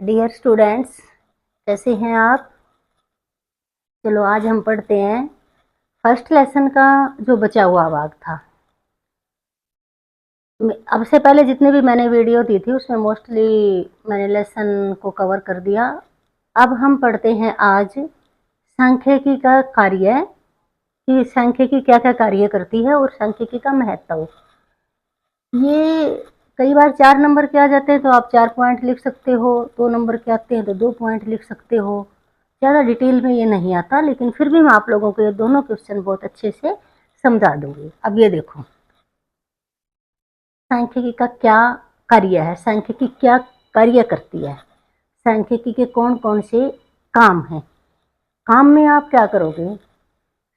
Dear students, कैसे हैं आप। चलो आज हम पढ़ते हैं फर्स्ट लेसन का जो बचा हुआ भाग था। अब से पहले जितने भी मैंने वीडियो दी थी उसमें मोस्टली मैंने लेसन को कवर कर दिया। अब हम पढ़ते हैं आज सांख्यिकी का कार्य, कि सांख्यिकी क्या क्या कार्य करती है और सांख्यिकी का महत्व। ये कई बार 4 नंबर के आ जाते हैं तो आप 4 पॉइंट लिख सकते हो, 2 नंबर के आते हैं तो 2 पॉइंट लिख सकते हो। ज़्यादा डिटेल में ये नहीं आता, लेकिन फिर भी मैं आप लोगों को ये दोनों क्वेश्चन बहुत अच्छे से समझा दूंगी। अब ये देखो, सांख्यिकी का क्या कार्य है, सांख्यिकी क्या कार्य करती है, सांख्यिकी के कौन कौन से काम हैं। काम में आप क्या करोगे,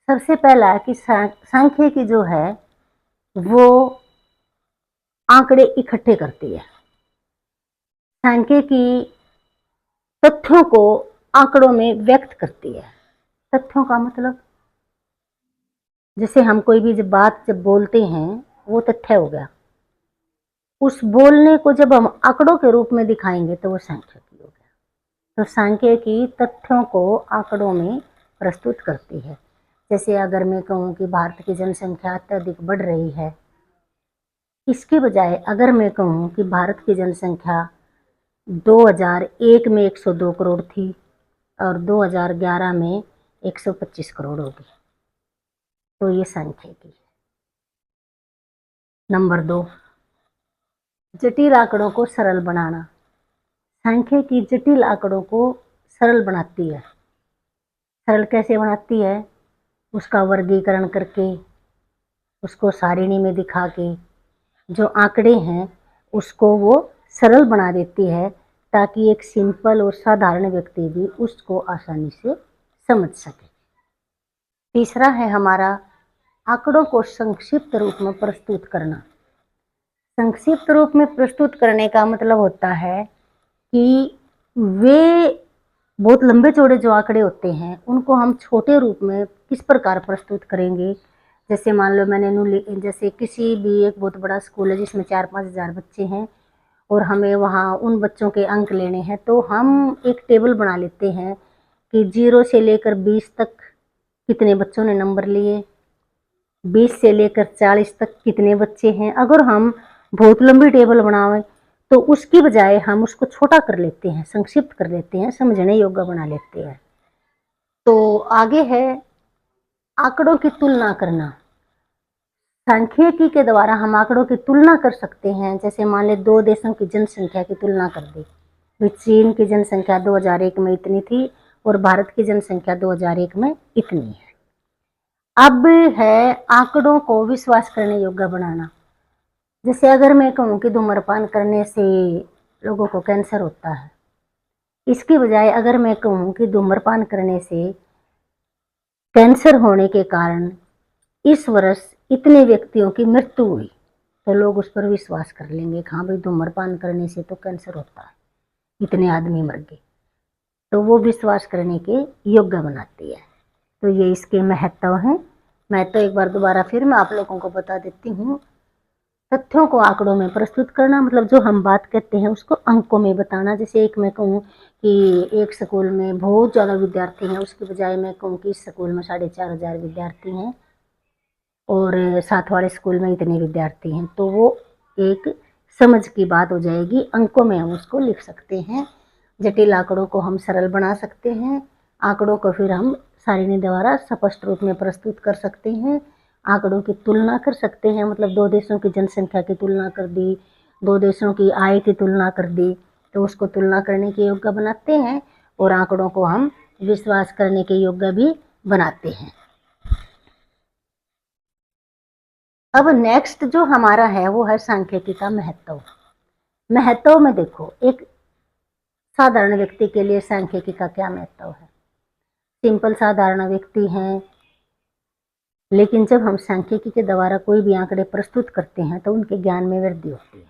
सबसे पहला है कि सांख्यिकी जो है वो आंकड़े इकट्ठे करती है। सांख्यिकी तथ्यों को आंकड़ों में व्यक्त करती है। तथ्यों का मतलब, जैसे हम कोई भी जब बोलते हैं वो तथ्य हो गया। उस बोलने को जब हम आंकड़ों के रूप में दिखाएंगे तो वो सांख्यिकी हो गया। तो सांख्यिकी तथ्यों को आंकड़ों में प्रस्तुत करती है। जैसे अगर मैं कहूँ कि भारत की जनसंख्या अत्यधिक बढ़ रही है, इसके बजाय अगर मैं कहूँ कि भारत की जनसंख्या 2001 में 102 करोड़ थी और 2011 में 125 करोड़ होगी, तो ये सांख्यिकी है। नंबर 2, जटिल आंकड़ों को सरल बनाना। सांख्यिकी जटिल आंकड़ों को सरल बनाती है। सरल कैसे बनाती है, उसका वर्गीकरण करके, उसको सारिणी में दिखा के, जो आंकड़े हैं उसको वो सरल बना देती है ताकि एक सिंपल और साधारण व्यक्ति भी उसको आसानी से समझ सके। तीसरा है हमारा आंकड़ों को संक्षिप्त रूप में प्रस्तुत करना। संक्षिप्त रूप में प्रस्तुत करने का मतलब होता है कि वे बहुत लंबे चौड़े जो आंकड़े होते हैं उनको हम छोटे रूप में किस प्रकार प्रस्तुत करेंगे। जैसे मान लो जैसे किसी भी एक बहुत बड़ा स्कूल है जिसमें 4-5 हज़ार बच्चे हैं और हमें वहाँ उन बच्चों के अंक लेने हैं, तो हम एक टेबल बना लेते हैं कि 0 से लेकर 20 तक कितने बच्चों ने नंबर लिए, 20 से लेकर 40 तक कितने बच्चे हैं। अगर हम बहुत लंबी टेबल बनावें तो उसकी बजाय हम उसको छोटा कर लेते हैं, संक्षिप्त कर लेते हैं, समझने योग्य बना लेते हैं। तो आगे है आंकड़ों की तुलना करना। सांख्यिकी के द्वारा हम आंकड़ों की तुलना कर सकते हैं। जैसे मान ले 2 देशों की जनसंख्या की तुलना कर दी, चीन की जनसंख्या 2001 में इतनी थी और भारत की जनसंख्या 2001 में इतनी है। अब है आंकड़ों को विश्वास करने योग्य बनाना। जैसे अगर मैं कहूँ कि धूम्रपान करने से लोगों को कैंसर होता है, इसकी बजाय अगर मैं कहूँ कि धूम्रपान करने से कैंसर होने के कारण इस वर्ष इतने व्यक्तियों की मृत्यु हुई, तो लोग उस पर विश्वास कर लेंगे कि हाँ भाई धूम्रपान करने से तो कैंसर होता है, इतने आदमी मर गए, तो वो विश्वास करने के योग्य बनाती है। तो ये इसके महत्व हैं। मैं तो एक बार दोबारा फिर मैं आप लोगों को बता देती हूँ। तथ्यों को आंकड़ों में प्रस्तुत करना मतलब जो हम बात कहते हैं उसको अंकों में बताना। जैसे एक मैं कहूँ कि एक स्कूल में बहुत ज़्यादा विद्यार्थी हैं, उसके बजाय मैं कहूँ कि इस स्कूल में 4,500 विद्यार्थी हैं और साथ वाले स्कूल में इतने विद्यार्थी हैं, तो वो एक समझ की बात हो जाएगी। अंकों में हम उसको लिख सकते हैं। जटिल आंकड़ों को हम सरल बना सकते हैं। आंकड़ों को फिर हम सारिणी द्वारा स्पष्ट रूप में प्रस्तुत कर सकते हैं। आंकड़ों की तुलना कर सकते हैं, मतलब 2 देशों की जनसंख्या की तुलना कर दी, 2 देशों की आय की तुलना कर दी, तो उसको तुलना करने के योग्य बनाते हैं और आंकड़ों को हम विश्वास करने के योग्य भी बनाते हैं। अब नेक्स्ट जो हमारा है वो है सांख्यिकी का महत्व। महत्व में देखो, एक साधारण व्यक्ति के लिए सांख्यिकी का क्या महत्व है। सिंपल साधारण व्यक्ति हैं, लेकिन जब हम सांख्यिकी के द्वारा कोई भी आंकड़े प्रस्तुत करते हैं तो उनके ज्ञान में वृद्धि होती है।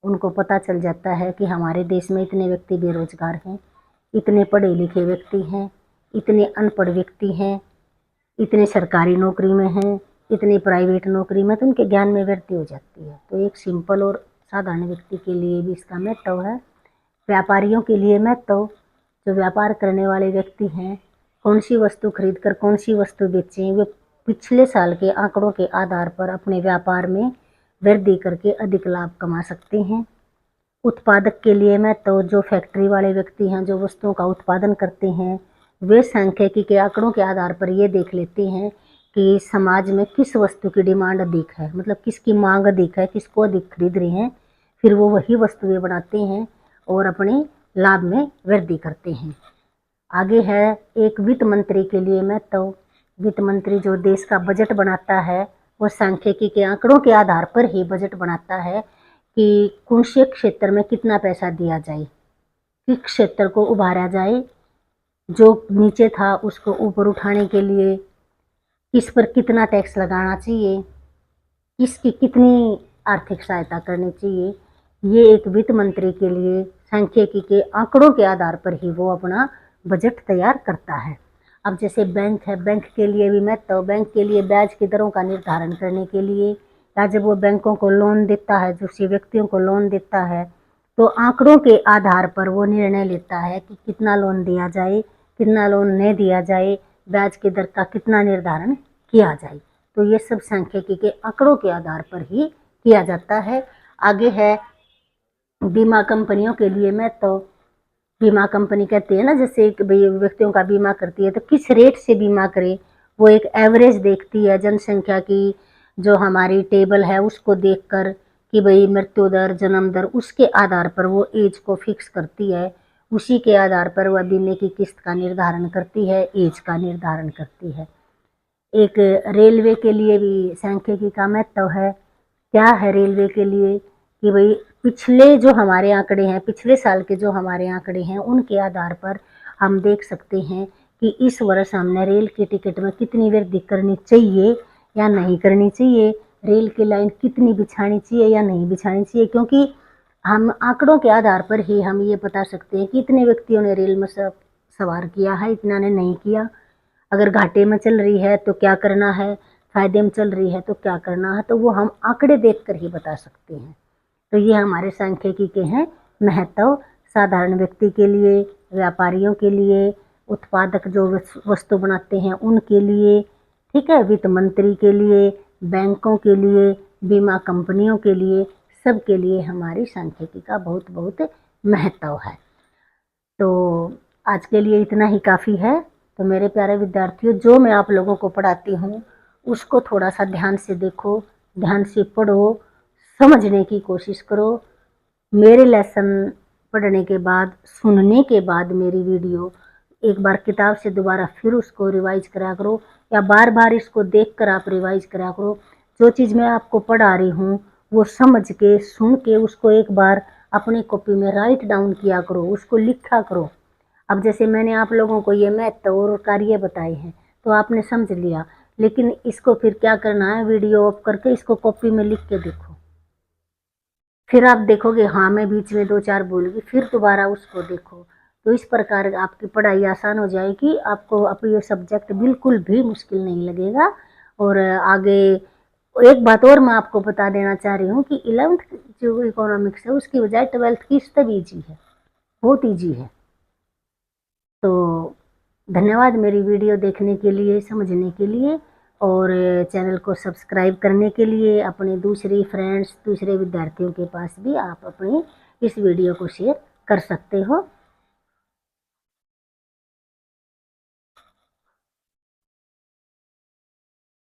उनको पता चल जाता है कि हमारे देश में इतने व्यक्ति बेरोजगार हैं, इतने पढ़े लिखे व्यक्ति हैं, इतने अनपढ़ व्यक्ति हैं, इतने सरकारी नौकरी में हैं, इतनी प्राइवेट नौकरी में, तो उनके ज्ञान में वृद्धि हो जाती है। तो एक सिंपल और साधारण व्यक्ति के लिए भी इसका महत्व है। व्यापारियों के लिए महत्व, जो व्यापार करने वाले व्यक्ति हैं, कौन सी वस्तु खरीद कर कौन सी वस्तु बेचें, वे पिछले साल के आंकड़ों के आधार पर अपने व्यापार में वृद्धि करके अधिक लाभ कमा सकते हैं। उत्पादक के लिए महत्व, जो फैक्ट्री वाले व्यक्ति हैं, जो वस्तुओं का उत्पादन करते हैं, वे सांख्यिकी के आंकड़ों के आधार पर ये देख लेते हैं कि समाज में किस वस्तु की डिमांड अधिक है, मतलब किसकी मांग अधिक है, किसको अधिक खरीद रहे हैं, फिर वो वही वस्तुएं बनाते हैं और अपने लाभ में वृद्धि करते हैं। आगे है एक वित्त मंत्री के लिए महत्व। वित्त मंत्री जो देश का बजट बनाता है, वो सांख्यिकी के आंकड़ों के आधार पर ही बजट बनाता है कि कौन से क्षेत्र में कितना पैसा दिया जाए, किस क्षेत्र को उभारा जाए, जो नीचे था उसको ऊपर उठाने के लिए किस पर कितना टैक्स लगाना चाहिए, किसकी कितनी आर्थिक सहायता करनी चाहिए। ये एक वित्त मंत्री के लिए सांख्यिकी के आंकड़ों के आधार पर ही वो अपना बजट तैयार करता है। अब जैसे बैंक है, बैंक के लिए भी महत्व, बैंक के लिए ब्याज की दरों का निर्धारण करने के लिए, या जब वो बैंकों को लोन देता है, दूसरे व्यक्तियों को लोन देता है, तो आंकड़ों के आधार पर वो निर्णय लेता है कि कितना लोन दिया जाए, कितना लोन नहीं दिया जाए, ब्याज की दर का कितना निर्धारण किया जाए। तो ये सब सांख्यिकी के आंकड़ों के आधार पर ही किया जाता है। आगे है बीमा कंपनियों के लिए महत्व। बीमा कंपनी कहते हैं ना, जैसे एक व्यक्तियों का बीमा करती है तो किस रेट से बीमा करे, वो एक एवरेज देखती है जनसंख्या की, जो हमारी टेबल है उसको देखकर कि भाई मृत्यु दर, जन्म दर, उसके आधार पर वो एज को फिक्स करती है। उसी के आधार पर वह बीमे की किस्त का निर्धारण करती है, एज का निर्धारण करती है। एक रेलवे के लिए भी सांख्यिकी का महत्व है। क्या है रेलवे के लिए कि भाई पिछले जो हमारे आंकड़े हैं, पिछले साल के जो हमारे आंकड़े हैं, उनके आधार पर हम देख सकते हैं कि इस वर्ष हमने रेल की टिकट में कितनी वृद्धि करनी चाहिए या नहीं करनी चाहिए, रेल की लाइन कितनी बिछानी चाहिए या नहीं बिछानी चाहिए, क्योंकि हम आंकड़ों के आधार पर ही हम ये बता सकते हैं कि इतने व्यक्तियों ने रेल में सवार किया है, इतना ने नहीं किया। अगर घाटे में चल रही है तो क्या करना है, फायदे में चल रही है तो क्या करना है, तो वो हम आंकड़े देखकर ही बता सकते हैं। तो ये हमारे सांख्यिकी के हैं महत्व, साधारण व्यक्ति के लिए, व्यापारियों के लिए, उत्पादक जो वस्तु बनाते हैं उनके लिए, ठीक है, वित्त मंत्री के लिए, बैंकों के लिए, बीमा कंपनियों के लिए, सब के लिए हमारी सांख्यिकी का बहुत बहुत महत्व है। तो आज के लिए इतना ही काफ़ी है। तो मेरे प्यारे विद्यार्थियों, जो मैं आप लोगों को पढ़ाती हूँ उसको थोड़ा सा ध्यान से देखो, ध्यान से पढ़ो, समझने की कोशिश करो। मेरे लेसन पढ़ने के बाद, सुनने के बाद मेरी वीडियो एक बार किताब से दोबारा फिर उसको रिवाइज करा करो, या बार बार इसको देखकर आप रिवाइज करा करो। जो चीज़ मैं आपको पढ़ा रही हूँ वो समझ के, सुन के उसको एक बार अपनी कॉपी में राइट डाउन किया करो, उसको लिखा करो। अब जैसे मैंने आप लोगों को ये मैथ और कार्य बताए हैं तो आपने समझ लिया, लेकिन इसको फिर क्या करना है, वीडियो ऑफ करके इसको कॉपी में लिख के देखो। फिर आप देखोगे हाँ मैं बीच में 2-4 भूल गई, फिर दोबारा उसको देखो। तो इस प्रकार आपकी पढ़ाई आसान हो जाएगी, आपको अब ये सब्जेक्ट बिल्कुल भी मुश्किल नहीं लगेगा। और आगे एक बात और मैं आपको बता देना चाह रही हूँ कि 11th जो इकोनॉमिक्स है उसकी बजाय 12th की सब ईजी है, बहुत ईजी है। तो धन्यवाद मेरी वीडियो देखने के लिए, समझने के लिए, और चैनल को सब्सक्राइब करने के लिए। अपने दूसरे फ्रेंड्स, दूसरे विद्यार्थियों के पास भी आप अपनी इस वीडियो को शेयर कर सकते हो।